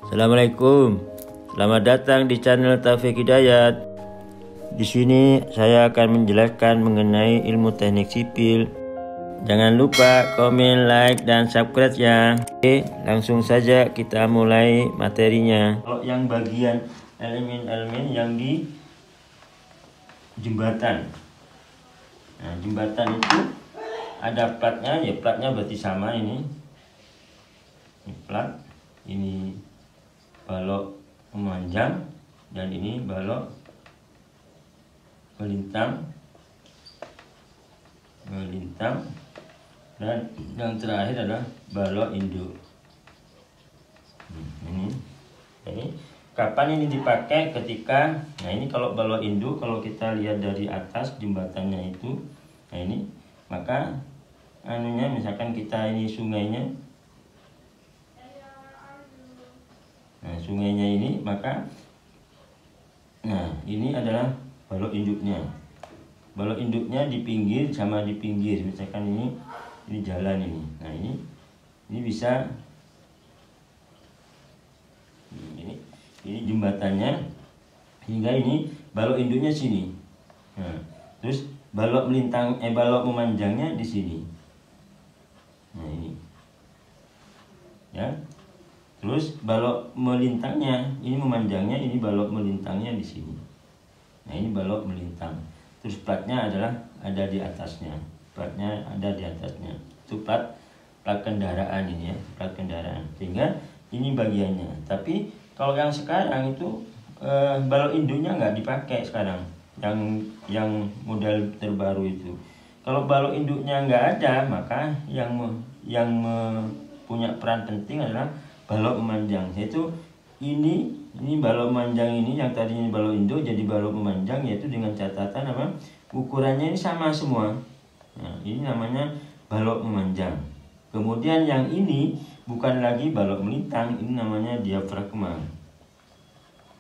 Assalamualaikum. Selamat datang di channel Taufik Hidayat. Di sini saya akan menjelaskan mengenai ilmu teknik sipil. Jangan lupa komen, like, dan subscribe ya. Oke, langsung saja kita mulai materinya. Kalau yang bagian elemen-elemen yang di jembatan. Nah, jembatan itu ada platnya, ya platnya berarti sama ini. Ini plat, ini balok memanjang, dan ini balok melintang, dan yang terakhir adalah balok induk. Ini kapan ini dipakai? Ketika, nah ini kalau balok induk, kalau kita lihat dari atas jembatannya itu, nah ini, maka anunya misalkan kita ini sungainya, nah sungainya ini, maka nah ini adalah balok induknya. Balok induknya di pinggir sama di pinggir, misalkan ini jalan ini. Nah ini bisa ini jembatannya, hingga ini balok induknya sini. Nah, terus balok melintang balok memanjangnya di sini. Nah ini ya. Terus balok melintangnya, ini memanjangnya, ini balok melintangnya di sini. Nah ini balok melintang. Terus platnya adalah ada di atasnya. Platnya ada di atasnya. Itu plat kendaraan ini ya, plat kendaraan. Sehingga ini bagiannya. Tapi kalau yang sekarang itu balok induknya nggak dipakai sekarang. Yang model terbaru itu. Kalau balok induknya nggak ada, maka yang punya peran penting adalah balok memanjang, yaitu ini balok memanjang ini yang tadinya balok induk jadi balok memanjang, yaitu dengan catatan apa? Ukurannya ini sama semua. Nah, ini namanya balok memanjang. Kemudian yang ini bukan lagi balok melintang, ini namanya diafragma.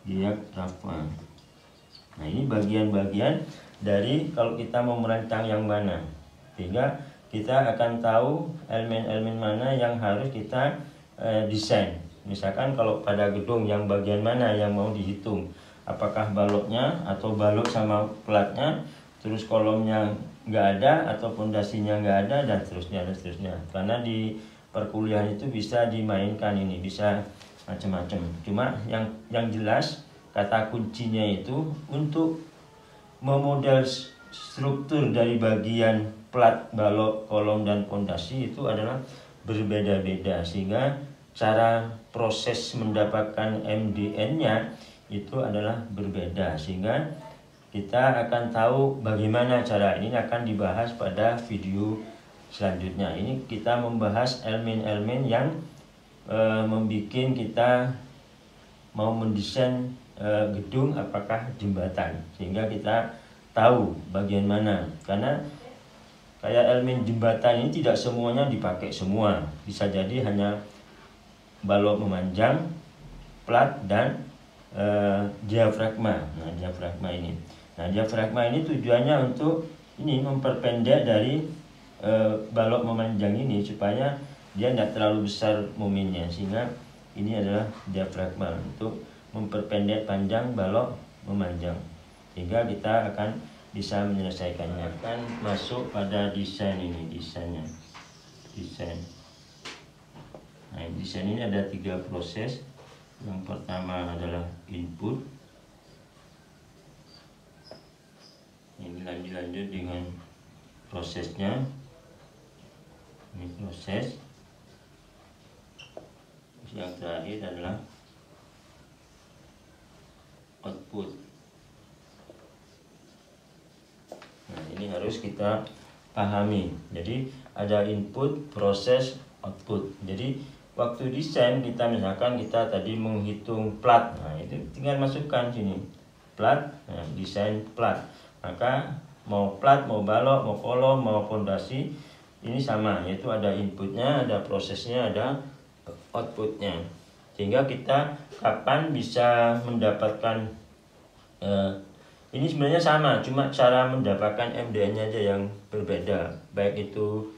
Diafragma. Nah, ini bagian-bagian dari kalau kita mau merancang yang mana. Sehingga kita akan tahu elemen-elemen mana yang harus kita desain. Misalkan kalau pada gedung yang bagian mana yang mau dihitung, apakah baloknya atau balok sama platnya, terus kolomnya nggak ada atau pondasinya nggak ada, dan seterusnya. Karena di perkuliahan itu bisa dimainkan, ini bisa macam-macam. Cuma yang jelas kata kuncinya itu untuk memodel struktur dari bagian plat, balok, kolom, dan pondasi itu adalah berbeda-beda, sehingga cara proses mendapatkan MDN-nya itu adalah berbeda, sehingga kita akan tahu bagaimana cara ini akan dibahas pada video selanjutnya. Ini kita membahas elemen-elemen yang membuat kita mau mendesain gedung apakah jembatan, sehingga kita tahu bagian mana. Karena kayak elemen jembatan ini tidak semuanya dipakai semua, bisa jadi hanya balok memanjang, plat, dan diafragma. Nah diafragma ini, tujuannya untuk ini memperpendek dari balok memanjang ini supaya dia tidak terlalu besar momennya, sehingga ini adalah diafragma untuk memperpendek panjang balok memanjang, sehingga kita akan bisa menyelesaikannya. Akan masuk pada desain ini, desain. Nah, desain ini ada 3 proses. Yang pertama adalah input. Ini lanjut dengan prosesnya. Ini proses. Yang terakhir adalah output. Nah, ini harus kita pahami. Jadi ada input, proses, output. Jadi waktu desain kita, misalkan kita tadi menghitung plat, nah itu tinggal masukkan sini plat, nah, desain plat. Maka mau plat, mau balok, mau kolom, mau fondasi, ini sama, yaitu ada inputnya, ada prosesnya, ada outputnya. Sehingga kita kapan bisa mendapatkan ini sebenarnya sama, cuma cara mendapatkan MDN-nya aja yang berbeda. Baik itu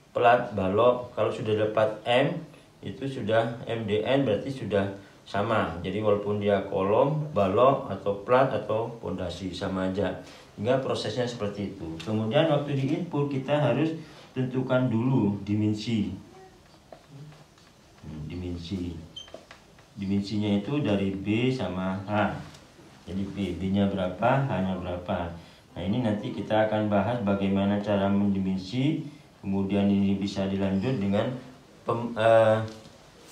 plat, balok, kalau sudah dapat M itu sudah MDN, berarti sudah sama. Jadi walaupun dia kolom, balok, atau plat, atau pondasi, sama aja. Hingga prosesnya seperti itu. Kemudian waktu di input kita harus tentukan dulu dimensi. Dimensinya itu dari B sama H. Jadi B-nya berapa, H-nya berapa. Nah ini nanti kita akan bahas bagaimana cara mendimensi. Kemudian ini bisa dilanjut dengan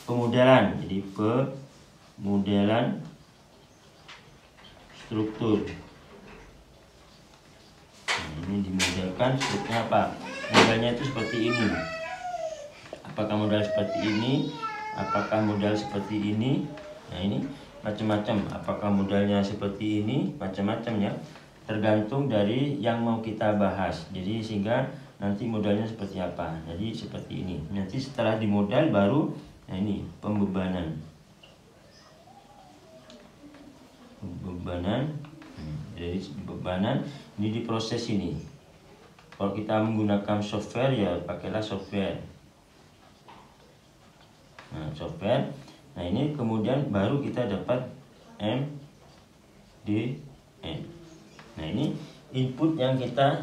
pemodelan. Jadi pemodelan struktur. Nah, ini dimodelkan strukturnya apa? Modelnya itu seperti ini. Apakah model seperti ini? Apakah model seperti ini? Nah ini macam-macam. Apakah modelnya seperti ini? Macam-macam ya. Tergantung dari yang mau kita bahas. Jadi sehingga nanti modelnya seperti apa. Jadi seperti ini. Nanti setelah dimodel baru, nah ini pembebanan. Jadi bebanan ini diproses ini. Kalau kita menggunakan software ya pakailah software. Nah software. Nah ini kemudian baru kita dapat MDN. Nah ini input yang kita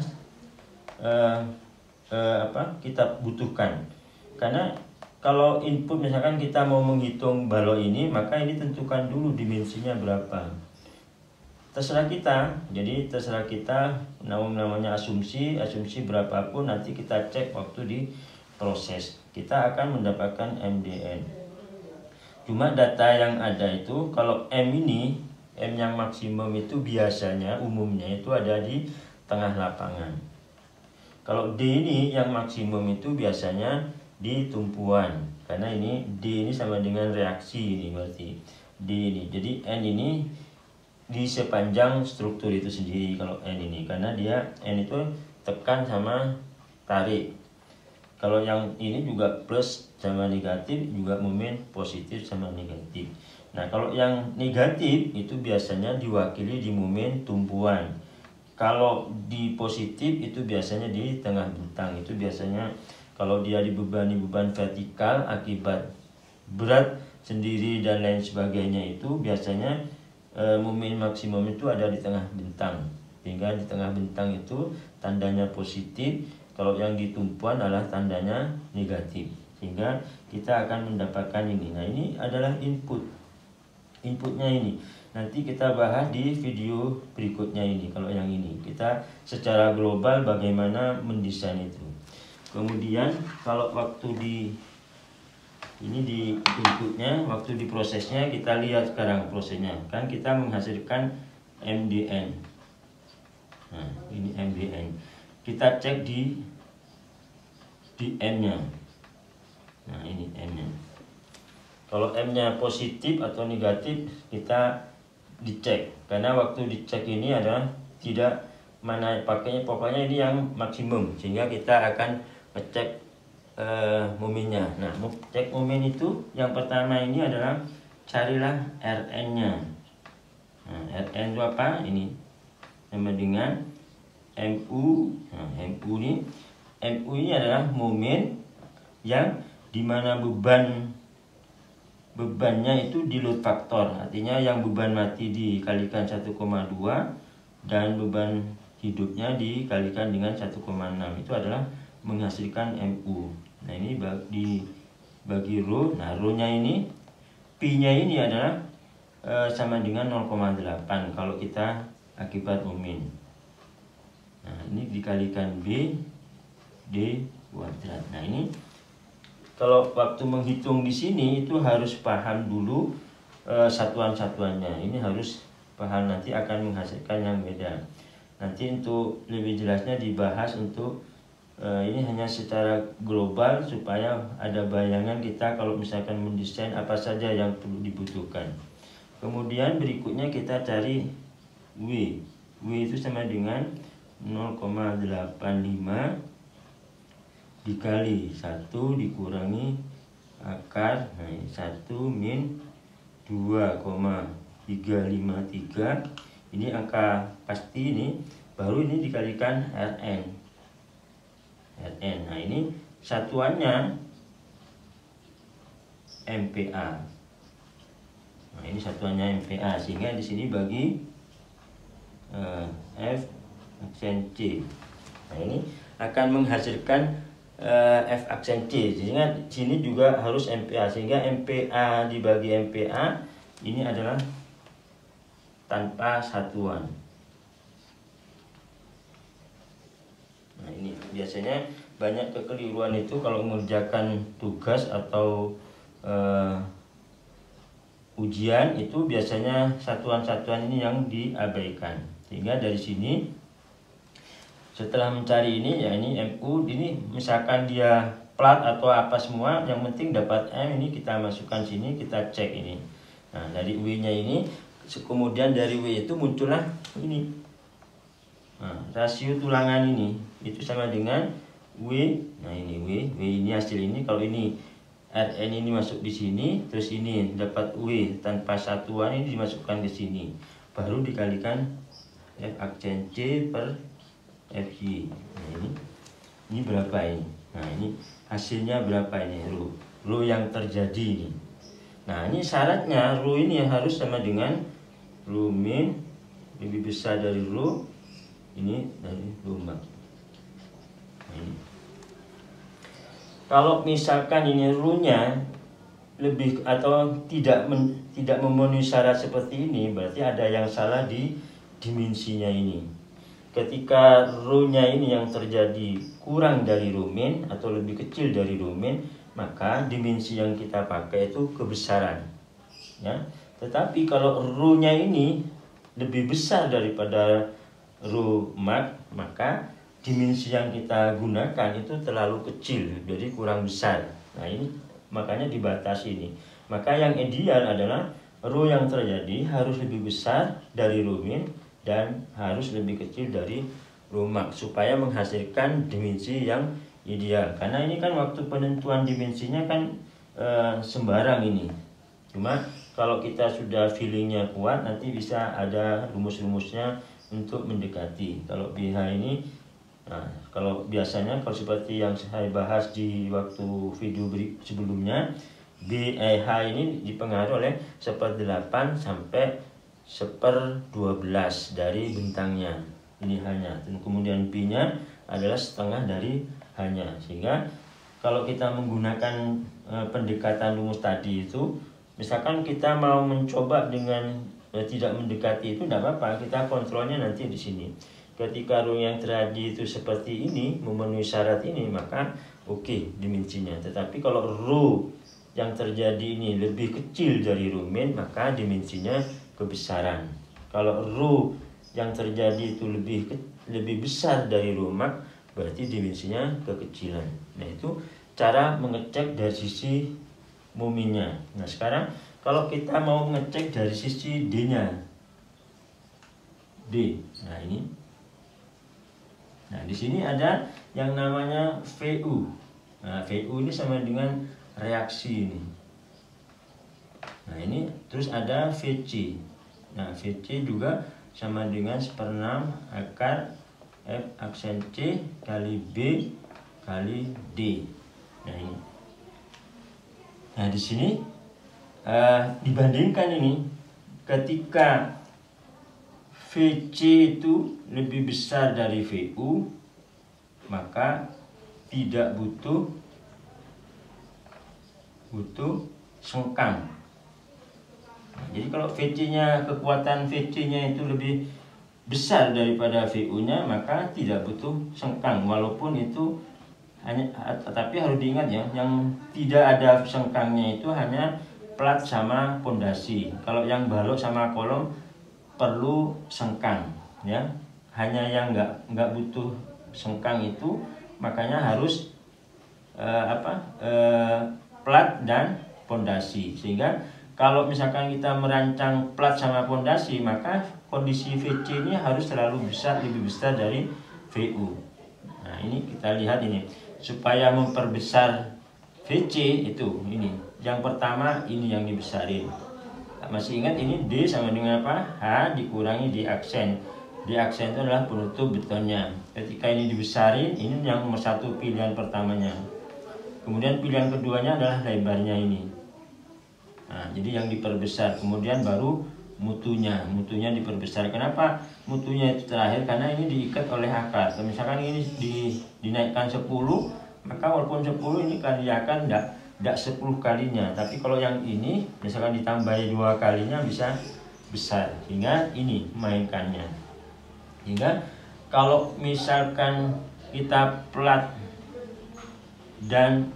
kita butuhkan. Karena kalau input misalkan kita mau menghitung balok ini, maka ini tentukan dulu dimensinya berapa. Terserah kita. Jadi terserah kita, namanya asumsi berapapun nanti kita cek waktu di proses. Kita akan mendapatkan MDN. Cuma data yang ada itu kalau M ini, M yang maksimum itu biasanya umumnya itu ada di tengah lapangan. Kalau D ini yang maksimum itu biasanya di tumpuan. Karena ini D ini sama dengan reaksi ini berarti D ini. Jadi N ini di sepanjang struktur itu sendiri kalau N ini. Karena dia N itu tekan sama tarik. Kalau yang ini juga plus sama negatif, juga momen positif sama negatif. Nah kalau yang negatif itu biasanya diwakili di momen tumpuan. Kalau di positif itu biasanya di tengah bentang. Itu biasanya kalau dia dibebani beban vertikal akibat berat sendiri dan lain sebagainya, itu biasanya momen maksimum itu ada di tengah bentang. Sehingga di tengah bentang itu tandanya positif. Kalau yang di tumpuan adalah tandanya negatif. Sehingga kita akan mendapatkan ini. Nah ini adalah input. Inputnya ini nanti kita bahas di video berikutnya ini. Kalau yang ini kita secara global bagaimana mendesain itu. Kemudian kalau waktu di inputnya, waktu di prosesnya, kita lihat sekarang prosesnya. Kan kita menghasilkan MDN. Nah ini MDN. Kita cek di M-nya. Nah ini M-nya. Kalau M-nya positif atau negatif kita dicek. Karena waktu dicek ini adalah tidak mana pakainya, pokoknya ini yang maksimum. Sehingga kita akan ngecek momennya. Nah cek momen itu yang pertama ini adalah carilah Rn-nya. Nah Rn itu apa? Ini sama dengan MU. Nah, MU ini adalah momen yang dimana bebannya itu di load faktor. Artinya yang beban mati dikalikan 1,2 dan beban hidupnya dikalikan dengan 1,6. Itu adalah menghasilkan MU. Nah ini dibagi rho. Nah rho-nya ini, Pi-nya ini adalah sama dengan 0,8 kalau kita akibat momen. Nah ini dikalikan B D kuadrat. Nah ini kalau waktu menghitung di sini itu harus paham dulu satuan-satuannya. Ini harus paham, nanti akan menghasilkan yang beda. Nanti untuk lebih jelasnya dibahas untuk ini hanya secara global supaya ada bayangan kita kalau misalkan mendesain apa saja yang perlu dibutuhkan. Kemudian berikutnya kita cari W. W itu sama dengan 0,85 dikali 1 dikurangi akar 1 min 2,353. Ini angka pasti ini, baru ini dikalikan Rn. Nah ini satuannya MPa. ini satuannya MPa, sehingga di sini bagi F aksen C. Nah, ini akan menghasilkan F aksen C, sehingga sini juga harus MPa, sehingga MPa dibagi MPa ini adalah tanpa satuan. Nah, ini biasanya banyak kekeliruan itu kalau mengerjakan tugas atau ujian, itu biasanya satuan-satuan ini yang diabaikan. Sehingga dari sini setelah mencari ini, ya ini MU, ini misalkan dia plat atau apa semua, yang penting dapat M, ini kita masukkan sini, kita cek ini. Nah, dari W nya ini, kemudian dari W itu muncullah ini. Nah, rasio tulangan ini itu sama dengan W. Nah, ini W ini hasil ini. Kalau ini Rn ini masuk di sini, terus ini dapat W tanpa satuan, ini dimasukkan ke sini, baru dikalikan F aksen C per FY. Nah, ini berapa ini? Nah, ini hasilnya berapa ini? Rho yang terjadi ini. Nah, ini syaratnya rho ini harus sama dengan rho min lebih besar dari rho ini dari rho max. Nah, ini. Kalau misalkan ini rho-nya lebih atau tidak memenuhi syarat seperti ini, berarti ada yang salah di dimensinya ini. Ketika rho-nya ini yang terjadi kurang dari rho min atau lebih kecil dari rho min, maka dimensi yang kita pakai itu kebesaran, ya. Tetapi kalau rho-nya ini lebih besar daripada rho max, maka dimensi yang kita gunakan itu terlalu kecil, jadi kurang besar. Nah, ini makanya dibatasi ini. Maka yang ideal adalah rho yang terjadi harus lebih besar dari rho min dan harus lebih kecil dari rho max, supaya menghasilkan dimensi yang ideal. Karena ini kan waktu penentuan dimensinya kan sembarang ini. Cuma kalau kita sudah feelingnya kuat, nanti bisa ada rumus-rumusnya untuk mendekati. Kalau BH ini, nah, kalau biasanya kalau seperti yang saya bahas di waktu video sebelumnya, BH ini dipengaruhi oleh 1/8 sampai 1/12 dari bentangnya, ini hanya, dan kemudian B nya adalah setengah dari hanya. Sehingga kalau kita menggunakan pendekatan rumus tadi itu, misalkan kita mau mencoba dengan tidak mendekati, itu tidak apa-apa, kita kontrolnya nanti di sini. Ketika rho yang terjadi itu seperti ini, memenuhi syarat ini, maka oke dimensinya. Tetapi kalau rho yang terjadi ini lebih kecil dari rho min, maka dimensinya kebesaran. Kalau rho yang terjadi itu lebih besar dari rho max, berarti dimensinya kekecilan. Nah, itu cara mengecek dari sisi muminya. Nah, sekarang kalau kita mau mengecek dari sisi D-nya, D. Nah, ini. Nah, di sini ada yang namanya VU. Nah, VU ini sama dengan reaksi ini. Nah, ini terus ada VC. Nah, VC juga sama dengan 1/6 akar F aksen C kali B kali D. Nah, ini. Nah, di sini dibandingkan ini, ketika VC itu lebih besar dari VU, maka tidak butuh sengkang. Jadi kalau VC-nya, kekuatan VC-nya itu lebih besar daripada VU-nya, maka tidak butuh sengkang. Walaupun itu hanya, tapi harus diingat ya, yang tidak ada sengkangnya itu hanya plat sama pondasi. Kalau yang balok sama kolom perlu sengkang, ya. Hanya yang nggak butuh sengkang itu, makanya harus plat dan pondasi. Sehingga kalau misalkan kita merancang plat sama pondasi, maka kondisi VC ini harus terlalu besar, lebih besar dari VU. Nah, ini kita lihat ini, supaya memperbesar VC itu ini. Yang pertama ini yang dibesarin. Masih ingat ini D sama dengan apa? H dikurangi D aksen. D aksen itu adalah penutup betonnya. Ketika ini dibesarin, ini yang nomor 1 pilihan pertamanya. Kemudian pilihan keduanya adalah lebarnya ini. Nah, jadi yang diperbesar, kemudian baru mutunya diperbesar. Kenapa mutunya itu terakhir? Karena ini diikat oleh akar. Misalkan ini dinaikkan 10, maka walaupun 10 ini kaliakan tidak 10 kalinya, tapi kalau yang ini misalkan ditambahi 2 kalinya bisa besar, sehingga ini mainkannya. Sehingga kalau misalkan kita plat dan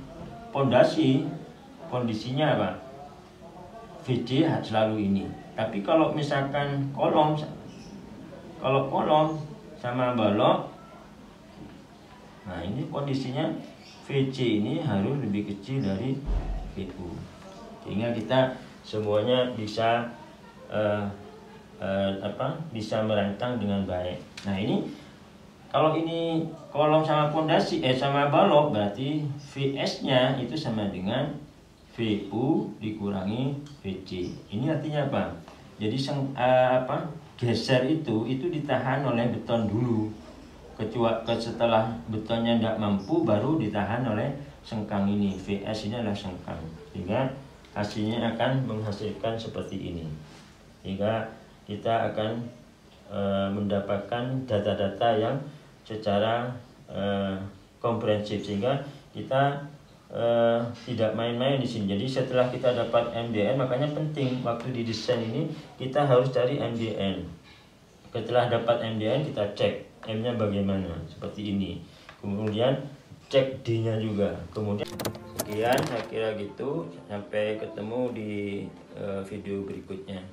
pondasi, kondisinya apa? VC selalu ini. Tapi kalau misalkan kolom sama balok, nah ini kondisinya VC ini harus lebih kecil dari VU, sehingga kita semuanya bisa bisa merancang dengan baik. Nah ini kalau ini kolom sama pondasi sama balok, berarti VS-nya itu sama dengan VU dikurangi VC. Ini artinya apa? Jadi geser itu ditahan oleh beton dulu. Setelah betonnya tidak mampu, baru ditahan oleh sengkang ini. VS ini adalah sengkang, sehingga hasilnya akan menghasilkan seperti ini. Sehingga kita akan mendapatkan data-data yang secara komprehensif, sehingga kita tidak main-main di sini. Jadi setelah kita dapat MDN, makanya penting waktu di desain ini kita harus cari MDN. Setelah dapat MDN, kita cek M-nya bagaimana, seperti ini. Kemudian cek D-nya juga. Kemudian sekian, saya kira gitu. Sampai ketemu di video berikutnya.